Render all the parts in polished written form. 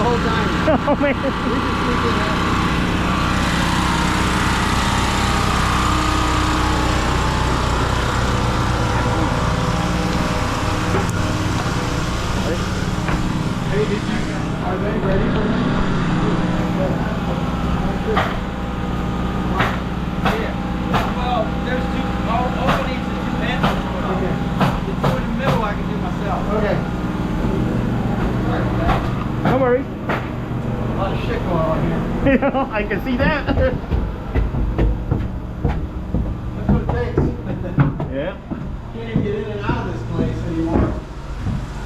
whole time. Oh man. We just sneak in there. Hey, are they ready for me? Yeah. Well, there's two openings and two handles. Okay. The two in the middle I can do myself. Okay. Sorry about that. No worries. A lot of shit going on here. Yeah, I can see that. That's what it takes. Yeah. Can't even get in and out of this place anymore.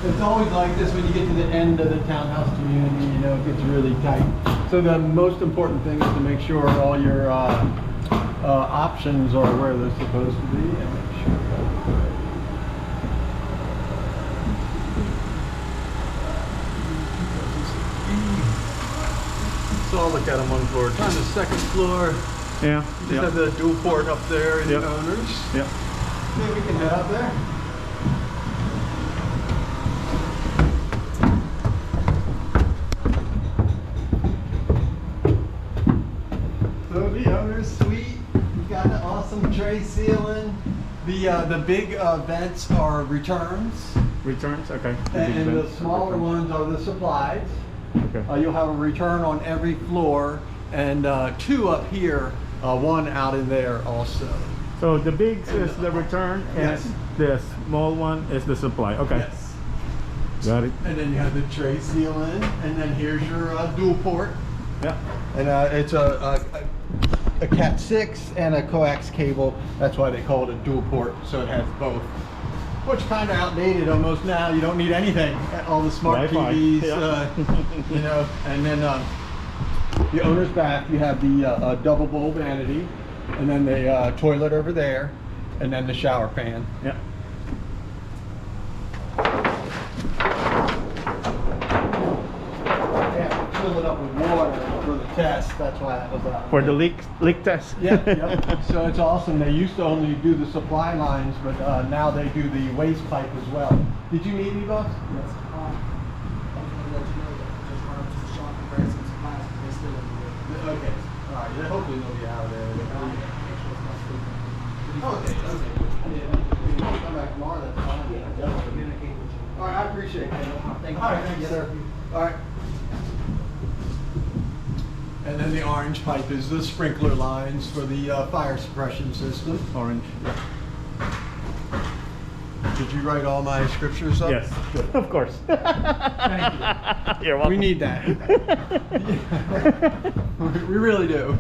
It's always like this when you get to the end of the townhouse community, you know, it gets really tight. So the most important thing is to make sure all your options are where they're supposed to be. And make sure so I'll look at them one floor. On the second floor, Yeah. you just have the dual port up there in the owners. Yep. Maybe we can head up there. So the owner's suite, you've got an awesome tray ceiling. The big vents are returns, Returns, okay. and the smaller ones are the supplies. Okay. You'll have a return on every floor, and two up here, one out in there also. So the big is the return, and Yes. the small one is the supply. Okay. Yes. Got it. And then you have the tray ceiling, and then here's your dual port. Yeah. And it's a Cat 6 and a coax cable. That's why they call it a dual port, so it has both. Which kind of outdated almost now. You don't need anything. All the smart Wi-Fi. TVs, Yeah. you know. And then the owner's bath, you have the double bowl vanity, and then the toilet over there, and then the shower pan. Yeah. Yeah, fill it up with water for the test. That's why that was out. For the leak test. Yeah, yep. So it's awesome. They used to only do the supply lines, but now they do the waste pipe as well. Did you need any bucks? Yes. I'm going to let you know that just run up to the shop and grab some supplies because they're still in the Okay. All right. Yeah, hopefully they'll be out of there. Okay. Okay. Yeah. Come back tomorrow. That's fine. Yeah, definitely. communicate with you. All right. I appreciate it. Thank you. All right. Thank you, sir. All right. And then the orange pipe is the sprinkler lines for the fire suppression system. Orange. Did you write all my scriptures up? Yes. Of course. Thank you. You're welcome. We need that. We really do.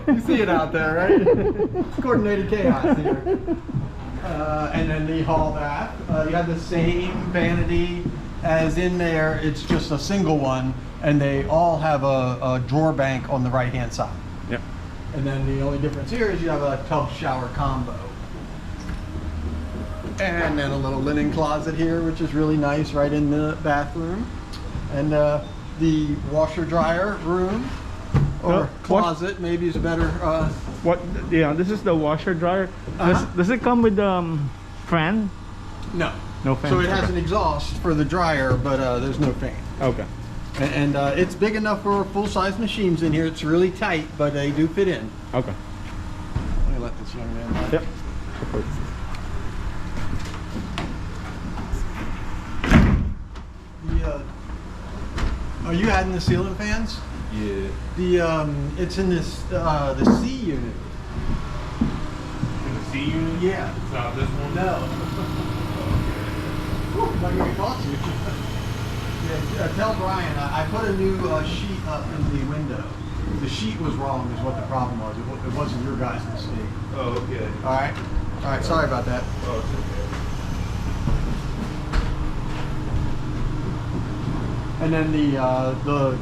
You see it out there, right? It's coordinated chaos here. And then the hall bath. You have the same vanity as in there. It's just a single one, and they all have a drawer bank on the right-hand side. Yeah. And then the only difference here is you have a tub shower combo. And then a little linen closet here, which is really nice, right in the bathroom. And the washer dryer room, or closet, maybe is a better. What? Yeah. This is the washer dryer. Does it come with fan? No. No fan. So it has an exhaust for the dryer, but there's no fan. Okay. And it's big enough for full-size machines in here. It's really tight, but they do fit in. Okay. Let me let this young man know. Yep. Are you adding the ceiling fans? Yeah. It's in this the C unit. In the C unit? Yeah. It's not this one? No. Whew, might get caught you. Yeah, tell Brian I put a new sheet up in the window. The sheet was wrong, is what the problem was. It wasn't your guys' mistake. Oh, okay. All right. All right. Sorry about that. Oh, it's okay. And then the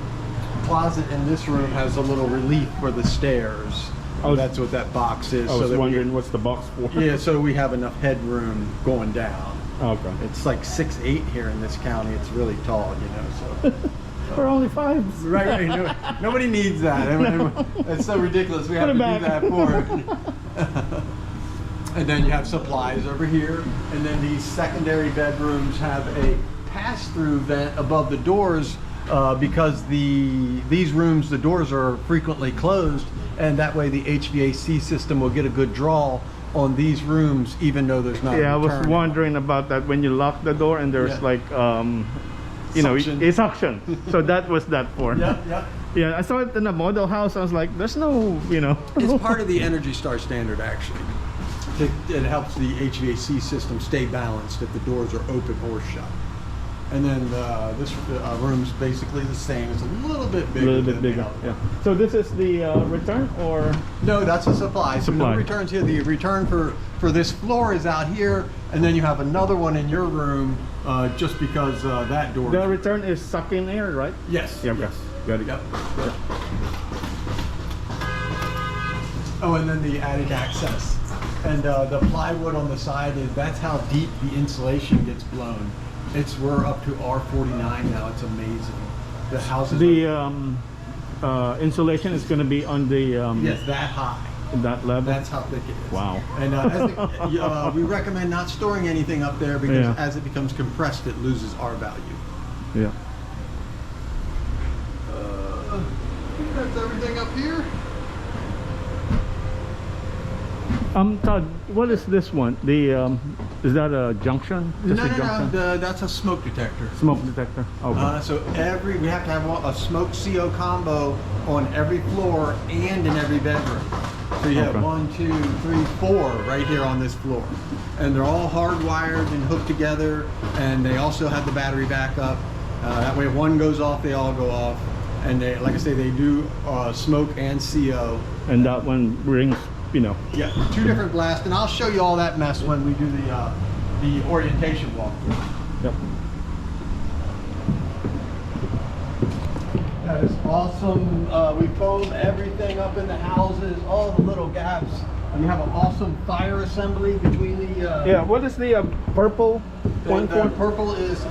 closet in this room has a little relief for the stairs. Oh, that's what that box is. I was that wondering what's the box for. yeah, so we have enough headroom going down. Okay. It's like 6'8" here in this county. It's really tall, you know. So We're only 5. right, nobody needs that. I mean, it's so ridiculous. We have to do that for. And then you have supplies over here, and then these secondary bedrooms have a pass-through vent above the doors because these rooms, the doors are frequently closed, and that way the HVAC system will get a good draw on these rooms, even though there's not. Yeah, I a was return. wondering about that when you lock the door and there's Yeah. like you know, Suction. it's suction. So that was that for. Yeah, yeah. Yeah, I saw it in a model house. I was like, there's no, you know. It's part of the Energy Star standard, actually. It helps the HVAC system stay balanced if the doors are open or shut. And then this room's basically the same. It's a little bit A bigger. little bit than the bigger. other Yeah. one. So this is the return or? No, that's a supply. So Supply. no returns here. The return for this floor is out here, and then you have another one in your room, just because that door. The return is sucking air, right? Yes. Yeah, okay. Yes. Got it. Yep. Oh, and then the attic access, and the plywood on the side that's how deep the insulation gets blown. We're up to R49 now. It's amazing. The houses. The insulation is going to be on the yes, that high. that level. That's how thick it is. Wow. And we recommend not storing anything up there because Yeah. as it becomes compressed, it loses R value. Yeah. I think that's everything up here. Todd, what is this one? The is that a junction? No, Just a junction? that's a smoke detector. Smoke detector. Okay. So we have to have a smoke CO combo on every floor and in every bedroom. So you have Okay. 1, 2, 3, 4 right here on this floor, and they're all hardwired and hooked together, and they also have the battery backup. That way, if one goes off, they all go off, and they, like I say, they do smoke and CO. And that one brings, you know. Yeah, 2 different blasts, and I'll show you all that mess when we do the orientation walkthrough. Yep. That is awesome. We foam everything up in the houses, all the little gaps. You have an awesome fire assembly between the. Yeah. What is the purple one The for? purple is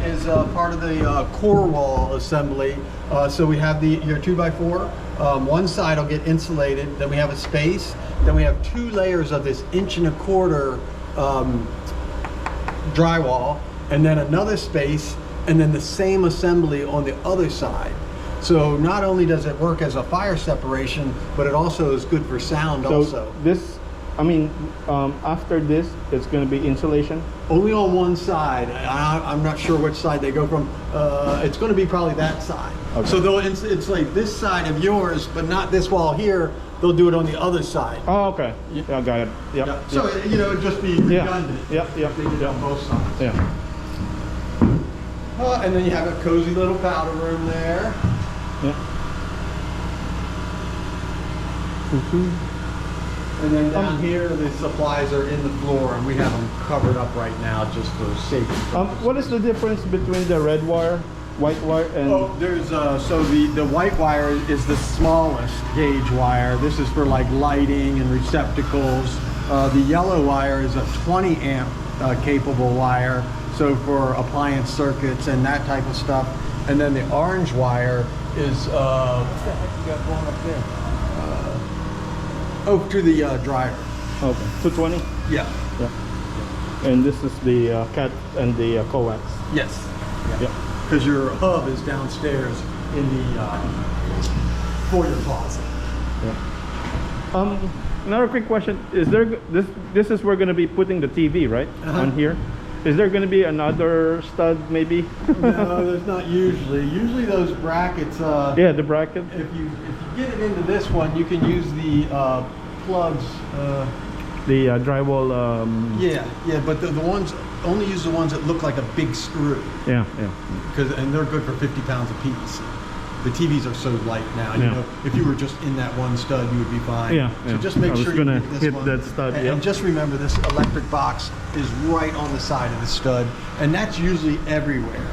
part of the core wall assembly. So we have your 2x4. One side will get insulated. Then we have a space. Then we have 2 layers of this 1.25 inch drywall, and then another space, and then the same assembly on the other side. So not only does it work as a fire separation, but it also is good for sound. So also, this, I mean, after this, it's going to be insulation. only on one side. I'm not sure which side they go from. It's going to be probably that side. Okay. So they'll insulate this side of yours, but not this wall here. They'll do it on the other side. Oh, okay. Yeah, got it. Yep. Yeah. So it'd just be Yeah. redundant. Yeah, yeah, They did it on both sides. Yeah. And then you have a cozy little powder room there. Yeah. And then down here, the supplies are in the floor, and we have them covered up right now just for safety. What is the difference between the red wire, white wire, and Oh, there's so the white wire is the smallest gauge wire. This is for like lighting and receptacles. The yellow wire is a 20 amp capable wire, so for appliance circuits and that type of stuff. And then the orange wire is what the heck you got going up there? To the dryer. okay, 220? Yeah. Yeah. And this is the cat and the coax. Yes. Yeah. Because your hub is downstairs in the foyer closet. Yeah. Another quick question: is there this is where we're going to be putting the TV, right? On here. Is there going to be another stud, maybe? No, there's not usually. Usually those brackets. Yeah, the bracket. If you get it into this one, you can use the plugs. The drywall. Yeah, but the ones only use the ones that look like a big screw, Yeah, and they're good for 50 pounds a piece. The TVs are so light now. You Yeah. know, if you were just in that one stud, you would be fine. Yeah, So yeah. just make I was sure gonna you get this hit one. that stud, And, yeah. and just remember, this electric box is right on the side of the stud, and that's usually everywhere.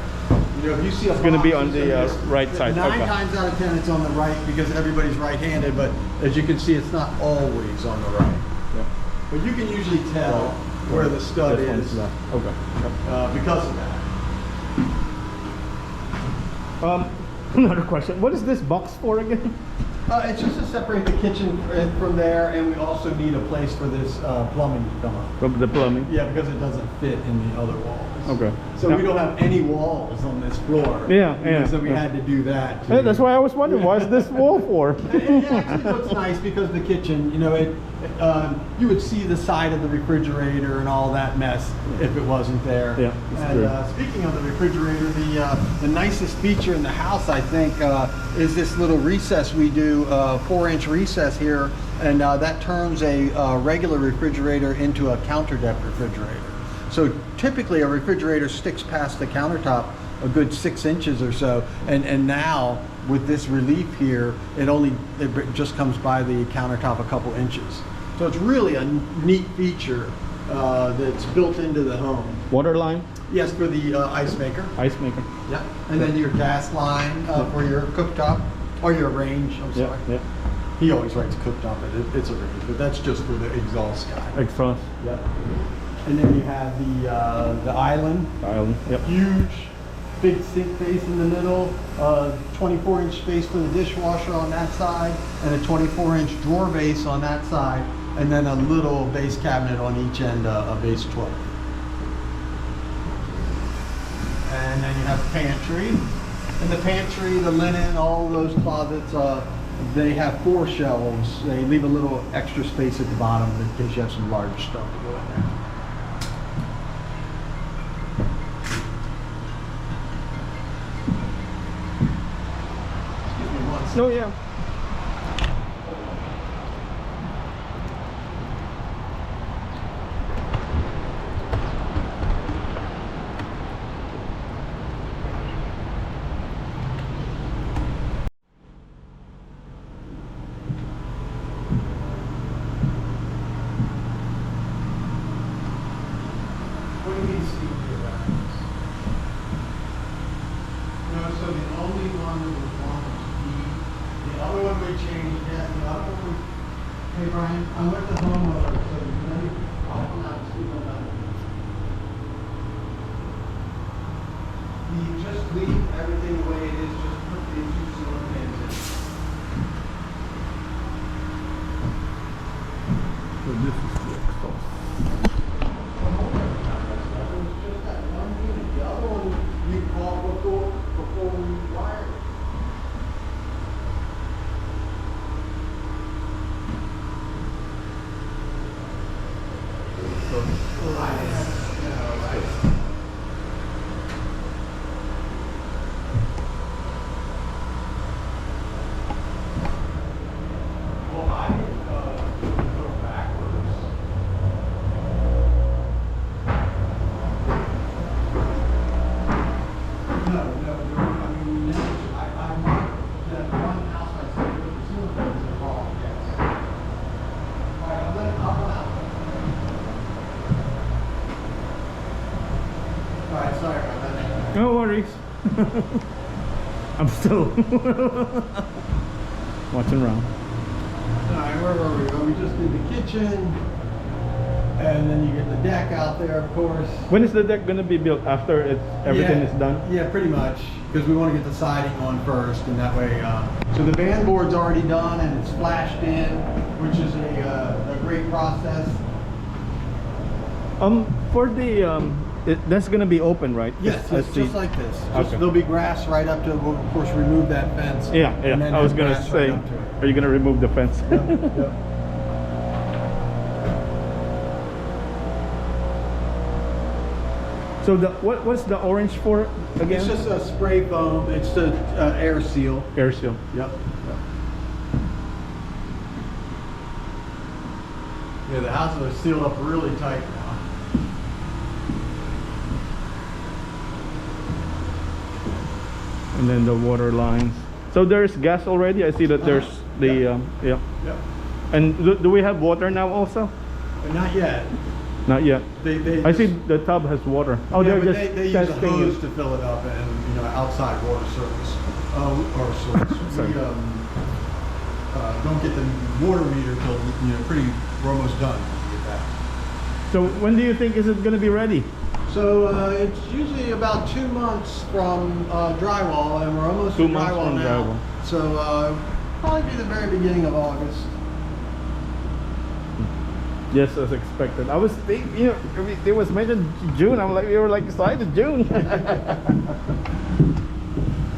You know, if you see a It's gonna be box on the, that's- right side, 9 okay. times out of 10, it's on the right because everybody's right-handed. But as you can see, it's not always on the right. yeah. But you can usually tell where the stud This one's is left. Okay. Yep. because of that. Another question: what is this box for again? It's just to separate the kitchen from there, and we also need a place for this plumbing to come up. From the plumbing. Yeah, because it doesn't fit in the other wall. Okay. So Now- we don't have any walls on this floor. Yeah, You know, yeah, So we yeah. had to do that. Hey, that's why I was wondering, what's this wall for? It actually looks nice because the kitchen, you know, you would see the side of the refrigerator and all that mess if it wasn't there. Yeah, it's and true. speaking of the refrigerator, the nicest feature in the house, I think, is this little recess we do, 4-inch recess here, and that turns a regular refrigerator into a counter depth refrigerator. So typically a refrigerator sticks past the countertop a good 6 inches or so, and now with this relief here, it just comes by the countertop a couple inches. So it's really a neat feature that's built into the home. Water line, Yes, for the ice maker. ice maker. Yeah, and then your gas line for your cooktop, or your range, I'm Yeah, sorry. yeah. He always writes cooktop, but it's a range, but that's just for the exhaust guy. Exhaust Yeah. And then you have the island. island. Yep. Huge, big sink base in the middle, 24-inch space for the dishwasher on that side, and a 24-inch drawer base on that side, and then a little base cabinet on each end, a base 12. And then you have the pantry. In the pantry, the linen, all those closets, they have 4 shelves. They leave a little extra space at the bottom in case you have some large stuff to go in there. Excuse me one second. No, yeah. What do you mean see here, Alex? No, so the only one that was one was B. The other one we changed, yeah, the other one we... Hey Brian, I'm with the homeowner, so let me, I'll come out and speak on that. You just leave everything the way it is, just put the 2 cylinder fans in. So this is the exhaust. The other one you bought before we wired it. Well, I go backwards. No, I mean, I marked that one house I said with the cylinders are wrong, yes. All right, I'll go out. All right, sorry about that. No worries. I'm still watching around. All right, where were we? Well, we just did the kitchen, and then you get the deck out there, of course. When is the deck gonna be built? After everything Yeah, is done? Yeah, pretty much, because we want to get the siding on first, and that way. So the band board's already done, and it's flashed in, which is a great process. For the that's gonna be open, right? Yes, I it's see. just like this. Just, Okay. There'll be grass right up to. We'll of course remove that fence. Yeah, and then I was have gonna grass say, right up to it. are you gonna remove the fence? Yep, yep. So what's the orange for again? It's just a spray foam. It's the air seal. Air seal. Yep. Yeah, the houses are sealed up really tight now. And then the water lines. So there's gas already. I see that there's the yeah. Yep. And do we have water now also? But not yet. Not yet. They I just- see the tub has water. Oh, yeah, they're but just they use a testing hose it. to fill it up and outside water service or source. Sorry. We don't get the water meter till we're almost done when we get that. So when do you think is it going to be ready? So it's usually about 2 months from drywall, and we're almost 2 to months drywall from now. drywall. So probably be the very beginning of August. Yes, as expected. I was thinking, you know, I mean, it was mentioned June. I'm like, we were like excited June.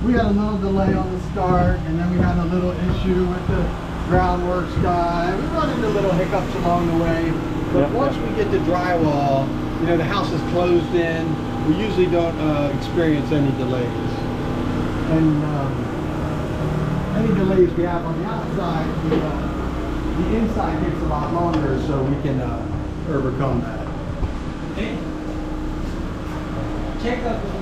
We had a little delay on the start, and then we had a little issue with the groundworks guy. We run into little hiccups along the way, but Yeah, once we get to drywall, you know, the house is closed in. We usually don't experience any delays. And any delays we have on the outside, the inside takes a lot longer, so we can overcome that. Okay. Check out the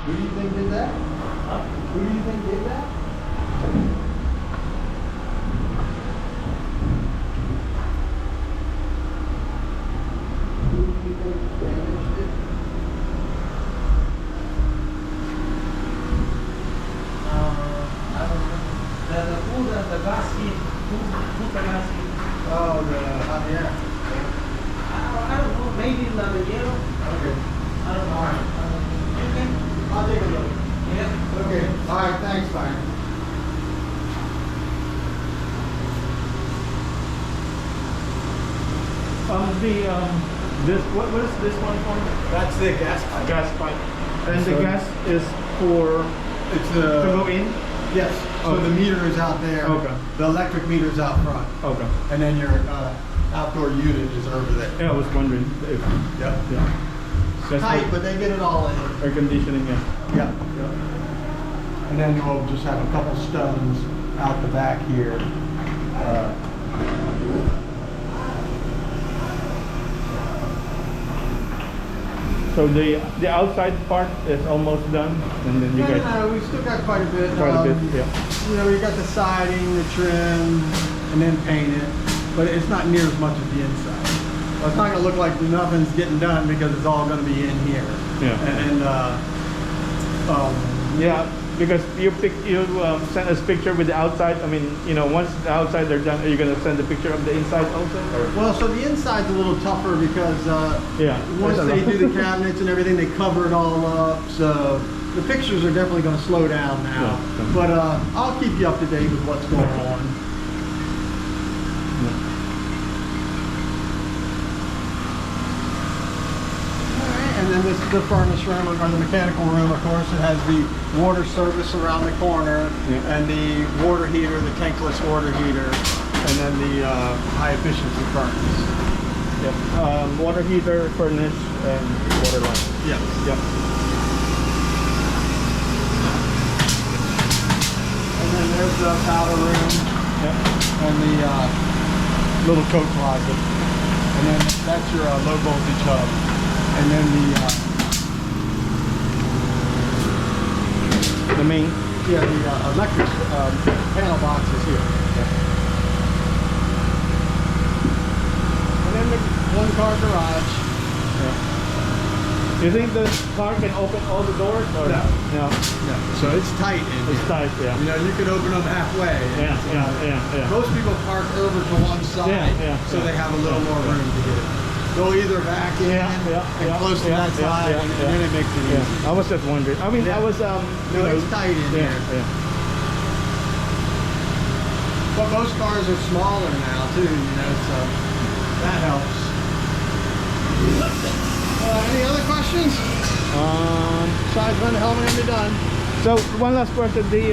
Who do you think did that? Who do you think did that? Who do you think damaged it? I don't know. The food and the gasket, food and gasket. Oh, the hot air. I don't know, maybe the yellow. Okay. I don't know. You can, I'll take a look. yeah. Okay. All right. Thanks, Byron. This what is this one for? That's the gas pipe. Gas pipe. And the So- gas is for It's to go the in? yes. So Okay. the meter is out there. Okay. The electric meter is out front, Okay. and then your outdoor unit is over there. Yeah, I was wondering if Yep. yeah. That's Tight, for but they get it all in. air conditioning, yeah. Yep. Yep. And then we'll just have a couple stones out the back here. So the outside part is almost done, and then you guys No, we still got quite a bit. quite a bit, yeah. You know, we got the siding, the trim, and then paint it, but it's not near as much as the inside. Well, it's not gonna look like nothing's getting done because it's all gonna be in here. Yeah. Yeah, because you sent us picture with the outside. I mean, you know, once the outside they're done, are you gonna send the picture of the inside also? Or? well, so the inside's a little tougher because Yeah. once they do the cabinets and everything, they cover it all up. So the pictures are definitely going to slow down now. Yeah. But I'll keep you up to date with what's going on. And then this is the furnace room, or the mechanical room, of course. It has the water service around the corner, Yeah. and the water heater, the tankless water heater, and then the high efficiency furnace. Yep. Water heater, furnace, and water line. Yes. Yep. And then there's the powder room Yep. and the little coat closet. And then that's your low voltage hub. And then The main. the electric panel box is here. And then the one car garage. You think the car can open all the doors? Or? No. No. Yeah. So it's tight in It's here. tight, yeah. You know, you could open them halfway. Yeah, yeah. Most people park over to one side, Yeah, so yeah. they have a little more room to get it. They'll either back in and close to that side, and then it makes it easy. Yeah. I was just wondering. I mean, Yeah. I was No, it's tight in yeah, here. yeah. But most cars are smaller now too, you know, so that helps. Any other questions? Besides when the helmet and be done. So one last question: the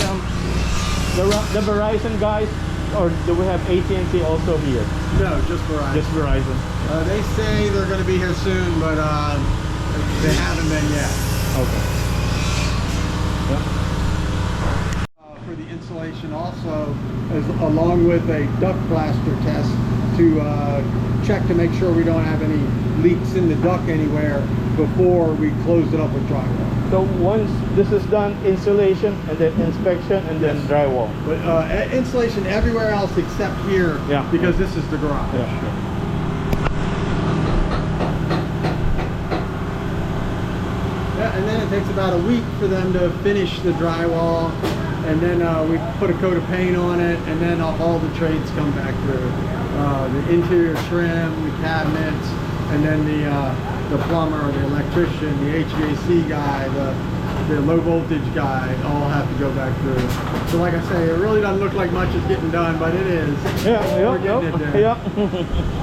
Verizon guys, or do we have AT&T also here? No, just Verizon. Just Verizon. They say they're going to be here soon, but they haven't been yet. Okay. Yeah. For the installation also, as along with a duct blaster test to check to make sure we don't have any leaks in the duct anywhere before we close it up with drywall. So once this is done, insulation and then inspection and then drywall. But installation everywhere else except here, Yeah. because this is the garage. Yeah, sure. Yeah, and then it takes about a week for them to finish the drywall, and then we put a coat of paint on it, and then all the trades come back through. The interior trim, the cabinets, and then the plumber, the electrician, the HVAC guy, the low voltage guy, all have to go back through. So like I say, it really doesn't look like much is getting done, but it is. Yeah, We're getting it there. yeah.